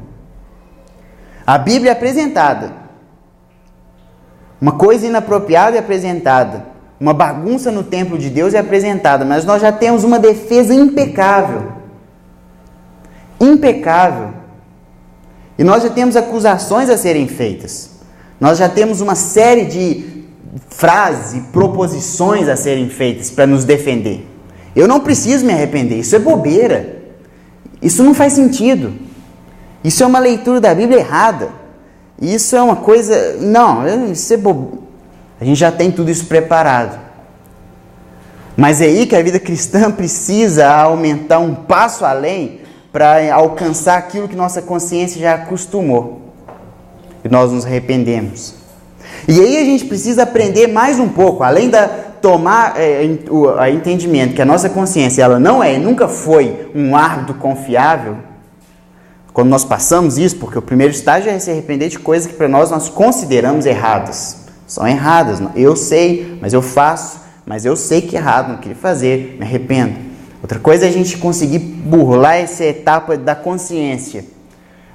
A Bíblia é apresentada. Uma coisa inapropriada é apresentada. Uma bagunça no templo de Deus é apresentada. Mas nós já temos uma defesa impecável. Impecável. E nós já temos acusações a serem feitas. Nós já temos uma série de frases e proposições a serem feitas para nos defender. Eu não preciso me arrepender. Isso é bobeira. Isso não faz sentido. Isso é uma leitura da Bíblia errada. Isso é uma coisa... Não, isso é bobo. A gente já tem tudo isso preparado. Mas é aí que a vida cristã precisa aumentar um passo além para alcançar aquilo que nossa consciência já acostumou. E nós nos arrependemos. E aí a gente precisa aprender mais um pouco, além da tomar o entendimento que a nossa consciência ela não é e nunca foi um árbitro confiável. Quando nós passamos isso, porque o primeiro estágio é se arrepender de coisas que para nós consideramos erradas. São erradas. Eu sei, mas eu faço. Mas eu sei que é errado, não queria fazer, me arrependo. Outra coisa é a gente conseguir burlar essa etapa da consciência.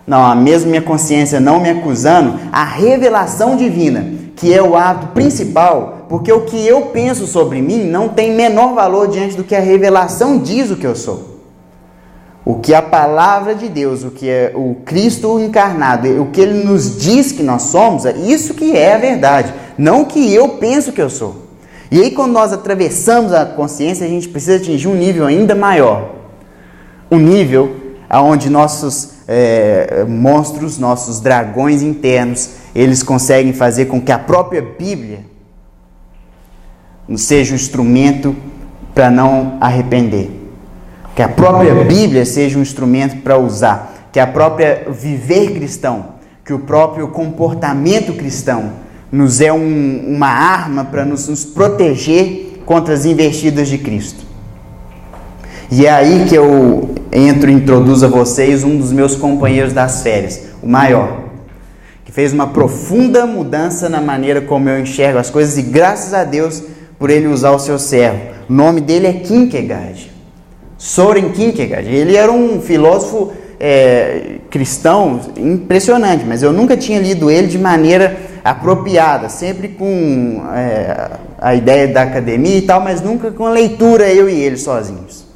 Não, mesmo minha consciência não me acusando, a revelação divina, que é o ato principal, porque o que eu penso sobre mim não tem menor valor diante do que a revelação diz o que eu sou. O que a palavra de Deus, o que é o Cristo encarnado, o que Ele nos diz que nós somos, isso que é a verdade, não o que eu penso que eu sou. E aí quando nós atravessamos a consciência, a gente precisa atingir um nível ainda maior. Um nível onde nossos monstros, nossos dragões internos, eles conseguem fazer com que a própria Bíblia seja um instrumento para não arrepender. Que a própria Bíblia seja um instrumento para usar. Que a própria viver cristão, que o próprio comportamento cristão nos é uma arma para nos proteger contra as investidas de Cristo. E é aí que eu introduzo a vocês um dos meus companheiros das férias, o maior, que fez uma profunda mudança na maneira como eu enxergo as coisas e graças a Deus por ele usar o seu servo. O nome dele é Kierkegaard, Søren Kierkegaard. Ele era um filósofo cristão impressionante, mas eu nunca tinha lido ele de maneira apropriada, sempre com a ideia da academia e tal, mas nunca com a leitura eu e ele sozinhos.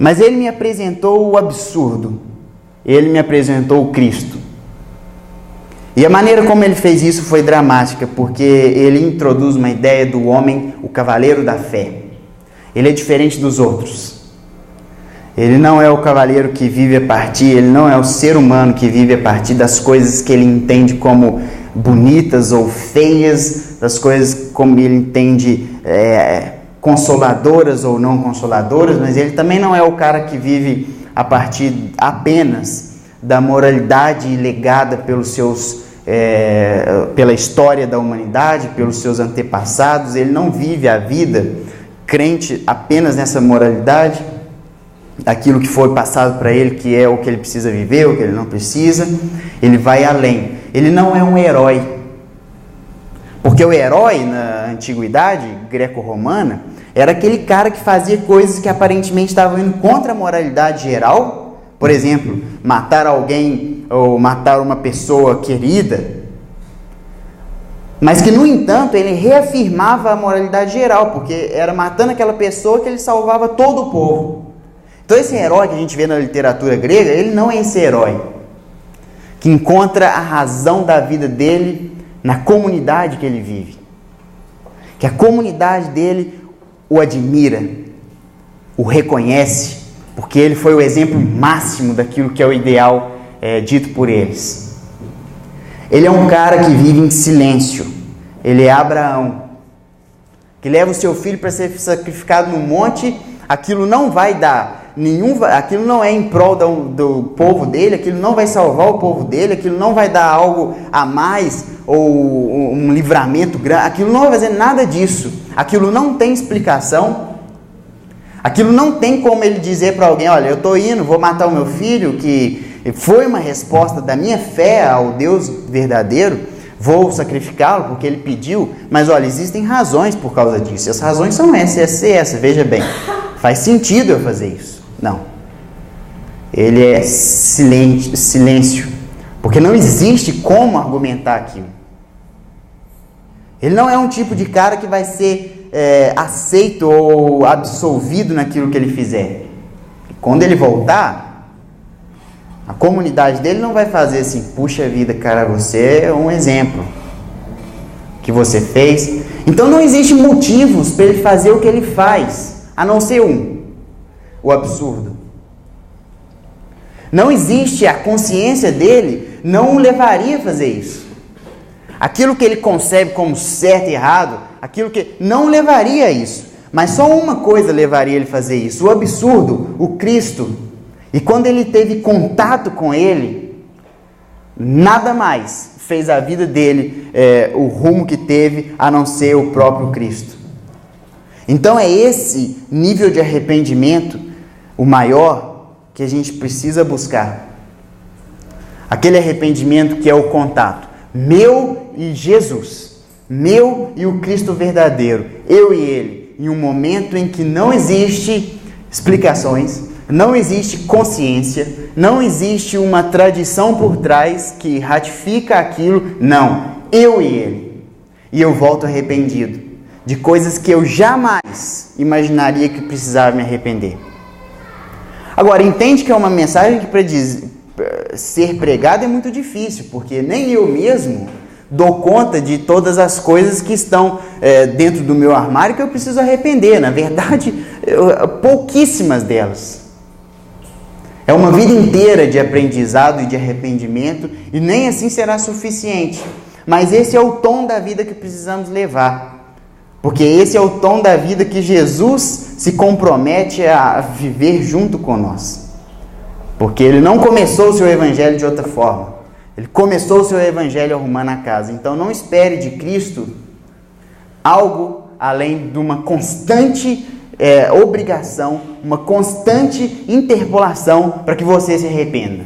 Mas ele me apresentou o absurdo, ele me apresentou o Cristo. E a maneira como ele fez isso foi dramática, porque ele introduz uma ideia do homem, o cavaleiro da fé. Ele é diferente dos outros. Ele não é o cavaleiro que vive a partir, ele não é o ser humano que vive a partir das coisas que ele entende como bonitas ou feias, das coisas como ele entende consoladoras ou não consoladoras, mas ele também não é o cara que vive a partir apenas da moralidade legada pelos seus pela história da humanidade, pelos seus antepassados. Ele não vive a vida crente apenas nessa moralidade, aquilo que foi passado para ele, que é o que ele precisa viver, o que ele não precisa. Ele vai além. Ele não é um herói. Porque o herói na antiguidade greco-romana era aquele cara que fazia coisas que aparentemente estavam indo contra a moralidade geral. Por exemplo, matar alguém ou matar uma pessoa querida. Mas que, no entanto, ele reafirmava a moralidade geral, porque era matando aquela pessoa que ele salvava todo o povo. Então esse herói que a gente vê na literatura grega, ele não é esse herói que encontra a razão da vida dele na comunidade que ele vive. Que a comunidade dele o admira, o reconhece, porque ele foi o exemplo máximo daquilo que é o ideal dito por eles. Ele é um cara que vive em silêncio. Ele é Abraão, que leva o seu filho para ser sacrificado no monte. Aquilo não vai dar aquilo não é em prol do povo dele, aquilo não vai salvar o povo dele, aquilo não vai dar algo a mais, ou um livramento grande, aquilo não vai fazer nada disso, aquilo não tem explicação, aquilo não tem como ele dizer para alguém: olha, eu estou indo, vou matar o meu filho, que foi uma resposta da minha fé ao Deus verdadeiro, vou sacrificá-lo porque ele pediu, mas olha, existem razões por causa disso, e as razões são essa, veja bem, faz sentido eu fazer isso. Não. Ele é silêncio, porque não existe como argumentar aquilo. Ele não é um tipo de cara que vai ser aceito ou absolvido naquilo que ele fizer. E quando ele voltar, a comunidade dele não vai fazer assim: puxa vida, cara, você é um exemplo que você fez. Então não existe motivos para ele fazer o que ele faz, a não ser o absurdo. Não existe, a consciência dele não o levaria a fazer isso. Aquilo que ele concebe como certo e errado, aquilo que não levaria a isso. Mas só uma coisa levaria ele a fazer isso: o absurdo, o Cristo. E quando ele teve contato com ele, nada mais fez a vida dele o rumo que teve, a não ser o próprio Cristo. Então é esse nível de arrependimento o maior que a gente precisa buscar. Aquele arrependimento que é o contato meu e Jesus, meu e o Cristo verdadeiro, eu e ele, em um momento em que não existe explicações, não existe consciência, não existe uma tradição por trás que ratifica aquilo. Não, eu e ele. E eu volto arrependido de coisas que eu jamais imaginaria que precisava me arrepender. Agora, entende que é uma mensagem que para ser pregada é muito difícil, porque nem eu mesmo dou conta de todas as coisas que estão dentro do meu armário que eu preciso arrepender. Na verdade, pouquíssimas delas. É uma vida inteira de aprendizado e de arrependimento, e nem assim será suficiente. Mas esse é o tom da vida que precisamos levar. Porque esse é o tom da vida que Jesus se compromete a viver junto com nós. Porque ele não começou o seu evangelho de outra forma. Ele começou o seu evangelho arrumando a casa. Então não espere de Cristo algo além de uma constante obrigação, uma constante interpolação para que você se arrependa.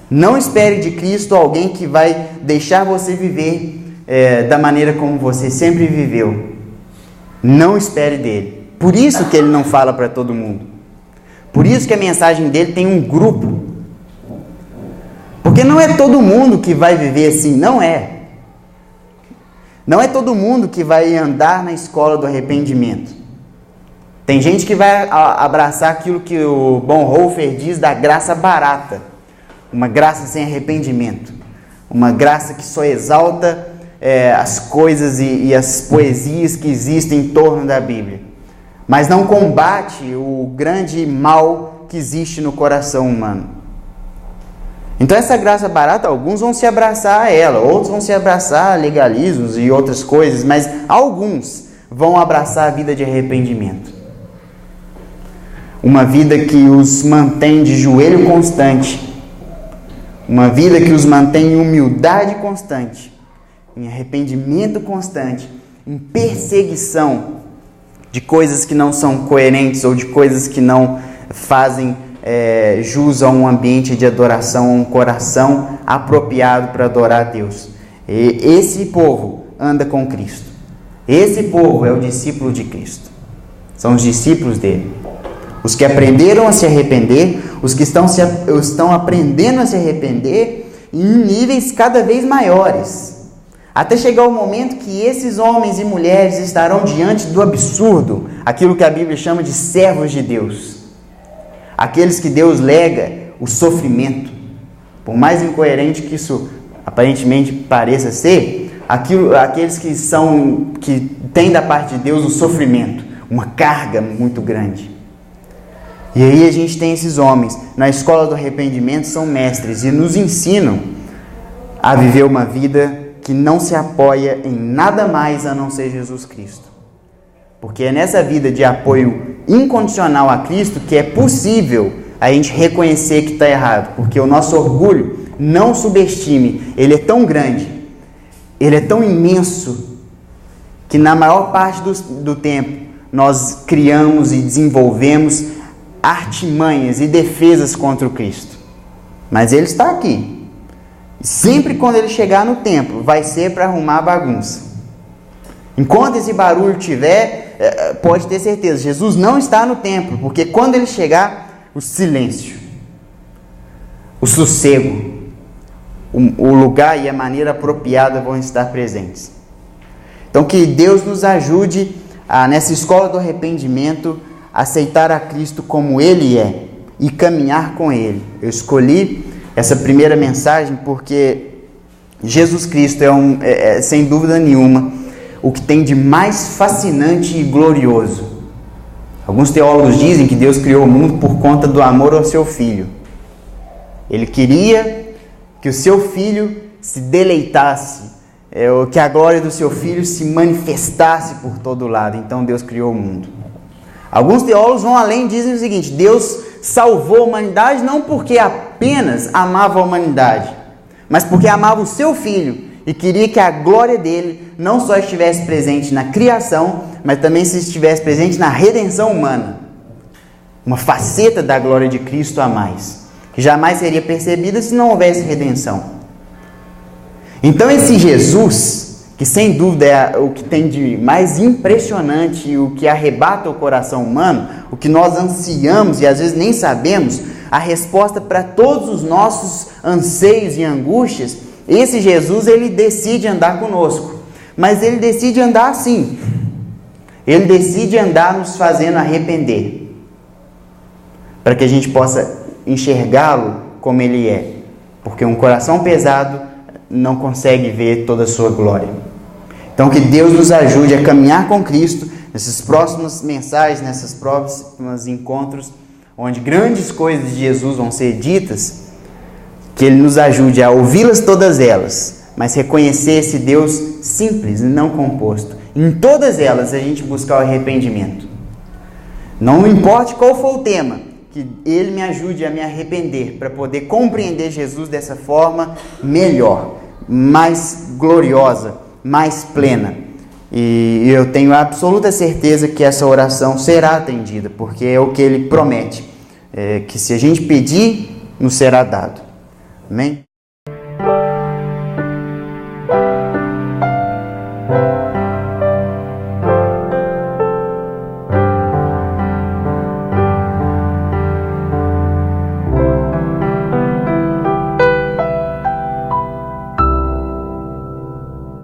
Não espere de Cristo alguém que vai deixar você viver da maneira como você sempre viveu. Não espere dele. Por isso que ele não fala para todo mundo. Por isso que a mensagem dele tem um grupo. Porque não é todo mundo que vai viver assim, não é. Não é todo mundo que vai andar na escola do arrependimento. Tem gente que vai abraçar aquilo que o Bonhoeffer diz da graça barata. Uma graça sem arrependimento. Uma graça que só exalta as coisas e as poesias que existem em torno da Bíblia, mas não combate o grande mal que existe no coração humano. Então essa graça barata, alguns vão se abraçar a ela, outros vão se abraçar a legalismos e outras coisas, mas alguns vão abraçar a vida de arrependimento. Uma vida que os mantém de joelho constante, uma vida que os mantém em humildade constante, em arrependimento constante, em perseguição de coisas que não são coerentes ou de coisas que não fazem jus a um ambiente de adoração, a um coração apropriado para adorar a Deus. E esse povo anda com Cristo. Esse povo é o discípulo de Cristo. São os discípulos dele. Os que aprenderam a se arrepender, os que estão aprendendo a se arrepender em níveis cada vez maiores. Até chegar o momento que esses homens e mulheres estarão diante do absurdo, aquilo que a Bíblia chama de servos de Deus. Aqueles que Deus lega o sofrimento. Por mais incoerente que isso aparentemente pareça ser, aqueles que têm da parte de Deus o sofrimento, uma carga muito grande. E aí a gente tem esses homens, na escola do arrependimento, são mestres e nos ensinam a viver uma vida que não se apoia em nada mais a não ser Jesus Cristo. Porque é nessa vida de apoio incondicional a Cristo que é possível a gente reconhecer que está errado. Porque o nosso orgulho, não subestime, ele é tão grande, ele é tão imenso, que na maior parte do tempo nós criamos e desenvolvemos artimanhas e defesas contra o Cristo. Mas ele está aqui. Sempre quando ele chegar no templo, vai ser para arrumar a bagunça. Enquanto esse barulho tiver, pode ter certeza, Jesus não está no templo, porque quando ele chegar, o silêncio, o sossego, o lugar e a maneira apropriada vão estar presentes. Então que Deus nos ajude nessa escola do arrependimento, aceitar a Cristo como Ele é e caminhar com Ele. Eu escolhi essa primeira mensagem porque Jesus Cristo é sem dúvida nenhuma, o que tem de mais fascinante e glorioso. Alguns teólogos dizem que Deus criou o mundo por conta do amor ao seu Filho. Ele queria que o seu Filho se deleitasse, que a glória do seu Filho se manifestasse por todo lado. Então Deus criou o mundo. Alguns teólogos vão além e dizem o seguinte: Deus salvou a humanidade não porque apenas amava a humanidade, mas porque amava o seu Filho e queria que a glória dele não só estivesse presente na criação, mas também se estivesse presente na redenção humana. Uma faceta da glória de Cristo a mais, que jamais seria percebida se não houvesse redenção. Então esse Jesus, que sem dúvida é o que tem de mais impressionante e o que arrebata o coração humano, o que nós ansiamos e às vezes nem sabemos, a resposta para todos os nossos anseios e angústias, esse Jesus, ele decide andar conosco. Mas ele decide andar assim. Ele decide andar nos fazendo arrepender, para que a gente possa enxergá-lo como ele é. Porque um coração pesado não consegue ver toda a sua glória. Então que Deus nos ajude a caminhar com Cristo nessas próximas mensagens, nesses próximos encontros, onde grandes coisas de Jesus vão ser ditas, que Ele nos ajude a ouvi-las todas elas, mas reconhecer esse Deus simples e não composto. Em todas elas a gente buscar o arrependimento. Não importa qual for o tema, que Ele me ajude a me arrepender, para poder compreender Jesus dessa forma melhor, mais gloriosa, mais plena. E eu tenho absoluta certeza que essa oração será atendida, porque é o que Ele promete, que se a gente pedir, nos será dado. Amém?